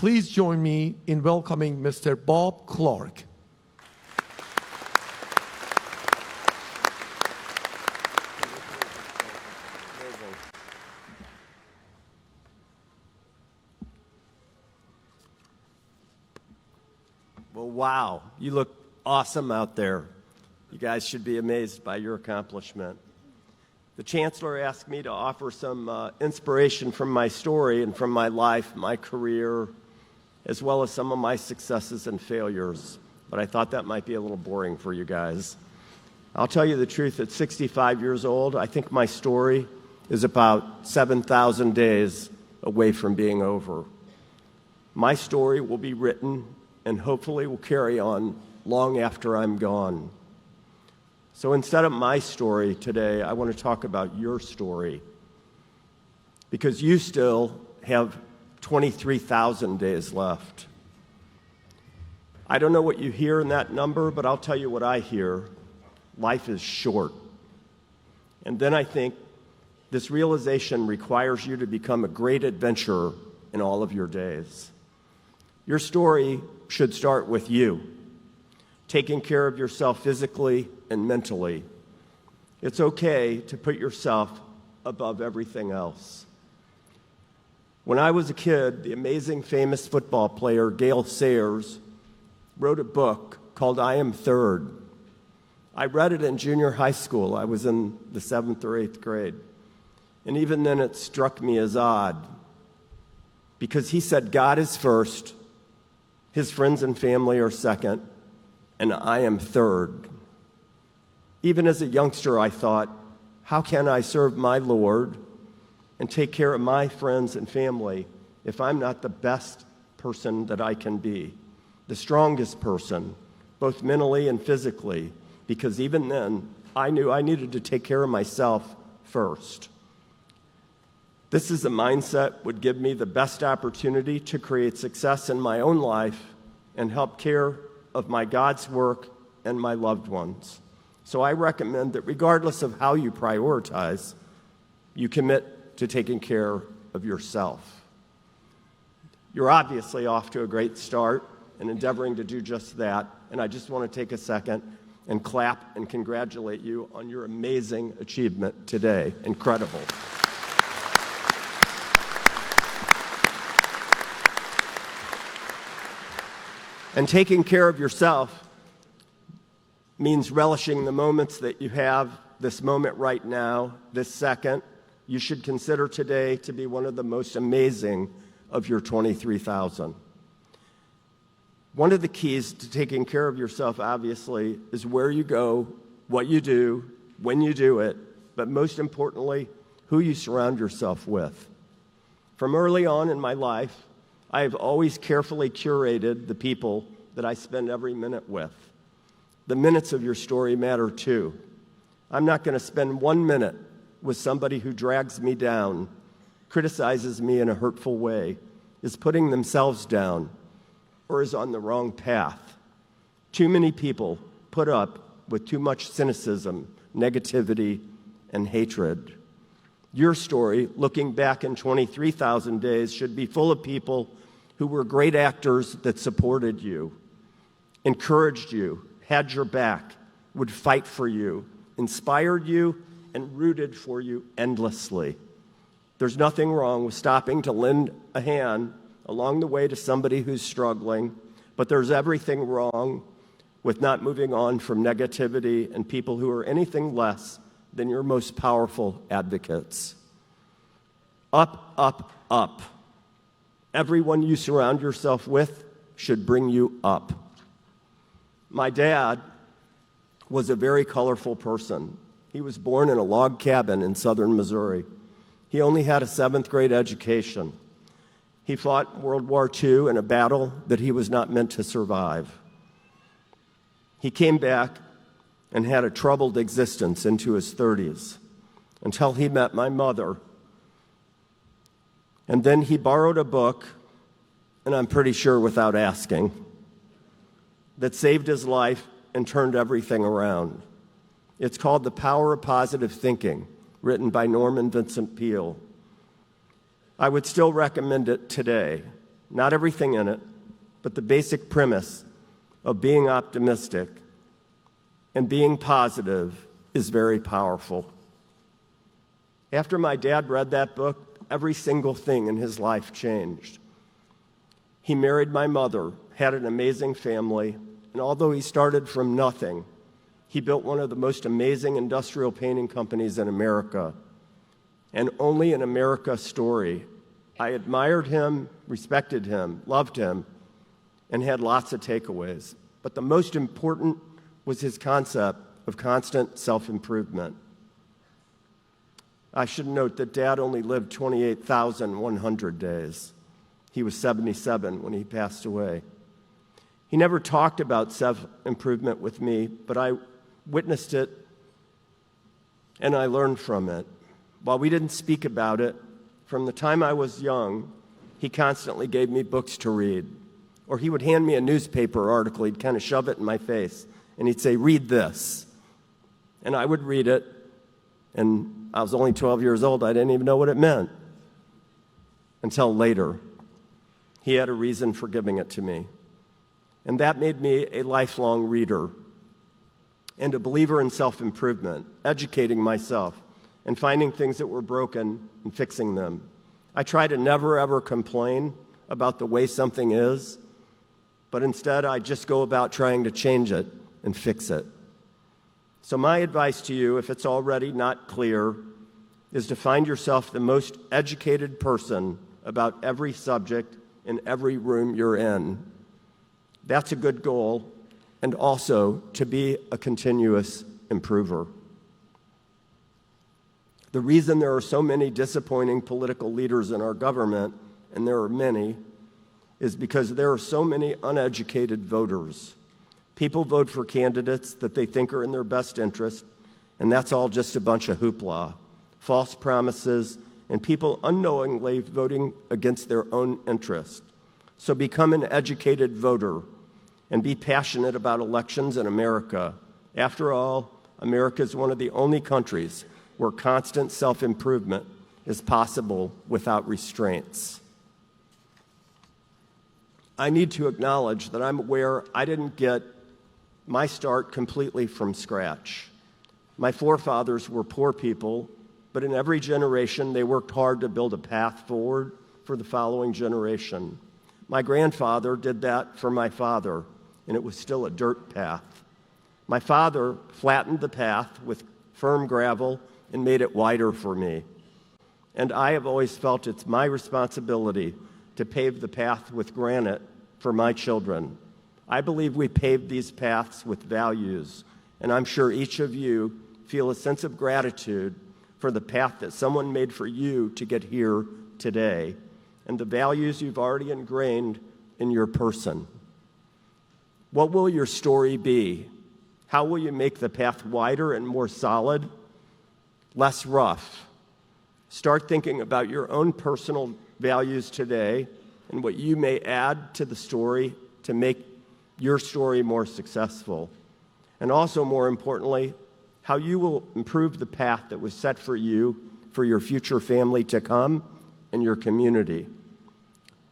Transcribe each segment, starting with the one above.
Please join me in welcoming Mr. Bob Clark. Well, wow, you look awesome out there. You guys should be amazed by your accomplishment. The Chancellor asked me to offer some inspiration from my story and from my life, my career, as well as some of my successes and failures. But I thought that might be a little boring for you guys. I'll tell you the truth, at 65 years old, I think my story is about 7,000 days away from being over. My story will be written and hopefully will carry on long after I'm gone. So instead of my story today, I want to talk about your story, because you still have 23,000 days left. I don't know what you hear in that number, but I'll tell you what I hear. Life is short. And then I think this realization requires you to become a great adventurer in all of your days. Your story should start with you, taking care of yourself physically and mentally. It's okay to put yourself above everything else. When I was a kid, the amazing famous football player Gale Sayers wrote a book called I Am Third. I read it in junior high school. I was in the 7th or 8th grade. And even then it struck me as odd, because he said God is first, his friends and family are second, and I am third. Even as a youngster, I thought, how can I serve my Lord and take care of my friends and family if I'm not the best person that I can be, the strongest person, both mentally and physically? Because even then, I knew I needed to take care of myself first. This is a mindset would give me the best opportunity to create success in my own life and help care of my God's work and my loved ones. So I recommend that regardless of how you prioritize, you commit to taking care of yourself. You're obviously off to a great start and endeavoring to do just that, and I just want to take a second and clap and congratulate you on your amazing achievement today. Incredible. And taking care of yourself means relishing the moments that you have, this moment right now, this second. You should consider today to be one of the most amazing of your 23,000. One of the keys to taking care of yourself, obviously, is where you go, what you do, when you do it, but most importantly, who you surround yourself with. From early on in my life, I have always carefully curated the people that I spend every minute with. The minutes of your story matter too. I'm not going to spend 1 minute with somebody who drags me down, criticizes me in a hurtful way, is putting themselves down, or is on the wrong path. Too many people put up with too much cynicism, negativity, and hatred. Your story, looking back in 23,000 days, should be full of people who were great actors that supported you, encouraged you, had your back, would fight for you, inspired you, and rooted for you endlessly. There's nothing wrong with stopping to lend a hand along the way to somebody who's struggling, but there's everything wrong with not moving on from negativity and people who are anything less than your most powerful advocates. Up, up, up. Everyone you surround yourself with should bring you up. My dad was a very colorful person. He was born in a log cabin in southern Missouri. He only had a 7th grade education. He fought World War II in a battle that he was not meant to survive. He came back and had a troubled existence into his 30s until he met my mother. And then he borrowed a book, and I'm pretty sure without asking, that saved his life and turned everything around. It's called The Power of Positive Thinking, written by Norman Vincent Peale. I would still recommend it today. not everything in it, but the basic premise of being optimistic and being positive is very powerful. After my dad read that book, every single thing in his life changed. He married my mother, had an amazing family, and although he started from nothing, he built one of the most amazing industrial painting companies in America. And only an America story. I admired him, respected him, loved him, and had lots of takeaways. But the most important was his concept of constant self-improvement. I should note that Dad only lived 28,100 days. He was 77 when he passed away. He never talked about self-improvement with me, but I witnessed it and I learned from it. While we didn't speak about it, from the time I was young, he constantly gave me books to read. Or he would hand me a newspaper article, he'd kind of shove it in my face, and he'd say, "Read this." And I would read it, and I was only 12 years old, I didn't even know what it meant. Until later, he had a reason for giving it to me. And that made me a lifelong reader and a believer in self-improvement, educating myself and finding things that were broken and fixing them. I try to never, ever complain about the way something is, but instead I just go about trying to change it and fix it. So my advice to you, if it's already not clear, is to find yourself the most educated person about every subject in every room you're in. That's a good goal, and also to be a continuous improver. The reason there are so many disappointing political leaders in our government, and there are many, is because there are so many uneducated voters. People vote for candidates that they think are in their best interest, and that's all just a bunch of hoopla, false promises, and people unknowingly voting against their own interest. So become an educated voter and be passionate about elections in America. After all, America is one of the only countries where constant self-improvement is possible without restraints. I need to acknowledge that I'm aware I didn't get my start completely from scratch. My forefathers were poor people, but in every generation they worked hard to build a path forward for the following generation. My grandfather did that for my father, and it was still a dirt path. My father flattened the path with firm gravel and made it wider for me. And I have always felt it's my responsibility to pave the path with granite for my children. I believe we paved these paths with values, and I'm sure each of you feel a sense of gratitude for the path that someone made for you to get here today, and the values you've already ingrained in your person. What will your story be? How will you make the path wider and more solid, less rough? Start thinking about your own personal values today and what you may add to the story to make your story more successful. And also, more importantly, how you will improve the path that was set for you, for your future family to come, and your community.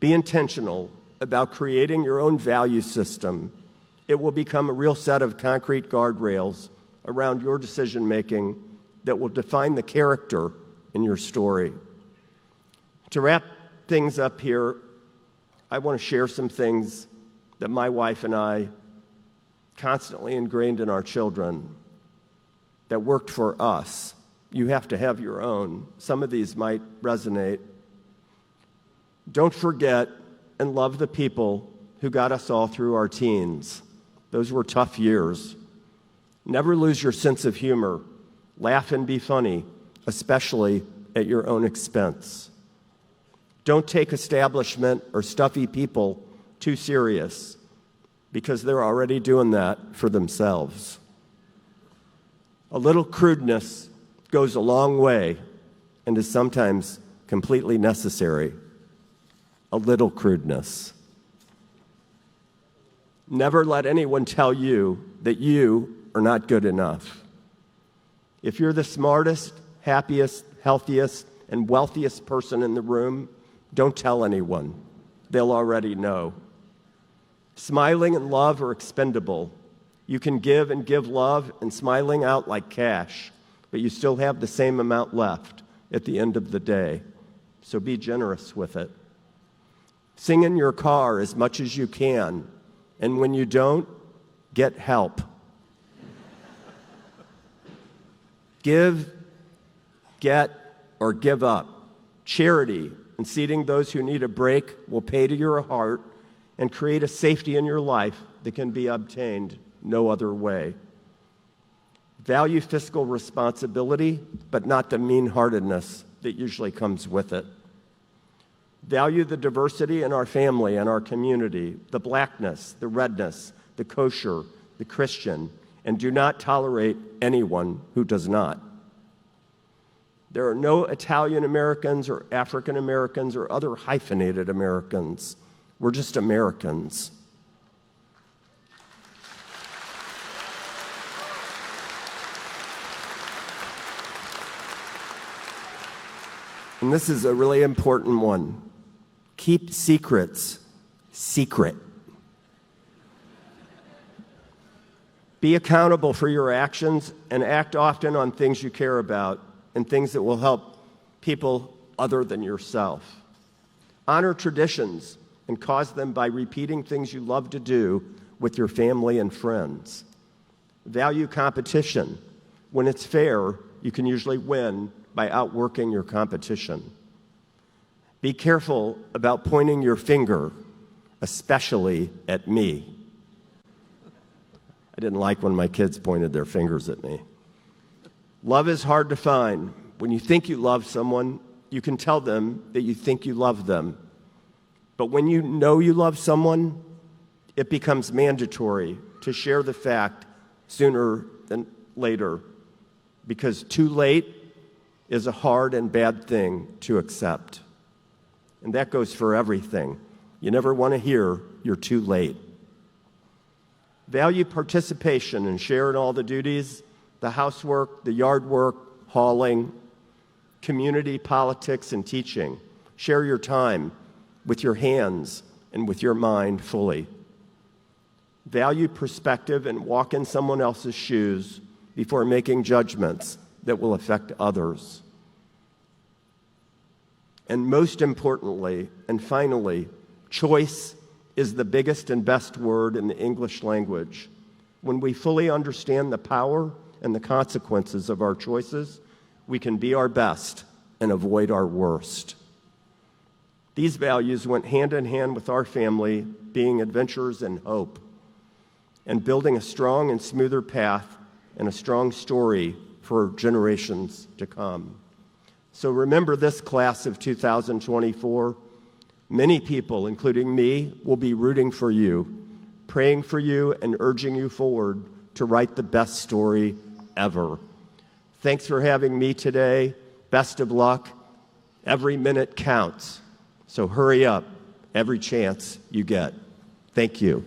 Be intentional about creating your own value system. It will become a real set of concrete guardrails around your decision-making that will define the character in your story. To wrap things up here, I want to share some things that my wife and I constantly ingrained in our children that worked for us. You have to have your own. Some of these might resonate. Don't forget and love the people who got us all through our teens. Those were tough years. Never lose your sense of humor. Laugh and be funny, especially at your own expense. Don't take establishment or stuffy people too serious, because they're already doing that for themselves. A little crudeness goes a long way and is sometimes completely necessary. A little crudeness. Never let anyone tell you that you are not good enough. If you're the smartest, happiest, healthiest, and wealthiest person in the room, don't tell anyone. they'll already know. Smiling and love are expendable. You can give and give love and smiling out like cash, but you still have the same amount left at the end of the day. So be generous with it. Sing in your car as much as you can, and when you don't, get help. Give, get, or give up. Charity and seating those who need a break will pay to your heart and create a safety in your life that can be obtained no other way. Value fiscal responsibility, but not the mean-heartedness that usually comes with it. Value the diversity in our family and our community, the blackness, the redness, the kosher, the Christian, and do not tolerate anyone who does not. There are no Italian Americans or African Americans or other hyphenated Americans. We're just Americans. And this is a really important one. Keep secrets secret. Be accountable for your actions and act often on things you care about and things that will help people other than yourself. Honor traditions and cause them by repeating things you love to do with your family and friends. Value competition. When it's fair, you can usually win by outworking your competition. Be careful about pointing your finger, especially at me. I didn't like when my kids pointed their fingers at me. Love is hard to find. When you think you love someone, you can tell them that you think you love them. But when you know you love someone, it becomes mandatory to share the fact sooner than later, because too late is a hard and bad thing to accept. And that goes for everything. You never want to hear you're too late. Value participation and share in all the duties, the housework, the yard work, hauling, community politics, and teaching. Share your time with your hands and with your mind fully. Value perspective and walk in someone else's shoes before making judgments that will affect others. And most importantly, and finally, choice is the biggest and best word in the English language. When we fully understand the power and the consequences of our choices, we can be our best and avoid our worst. These values went hand in hand with our family being adventurers in hope and building a strong and smoother path and a strong story for generations to come. So remember this class of 2024. Many people, including me, will be rooting for you, praying for you, and urging you forward to write the best story ever. Thanks for having me today. Best of luck. Every minute counts. So hurry up every chance you get. Thank you.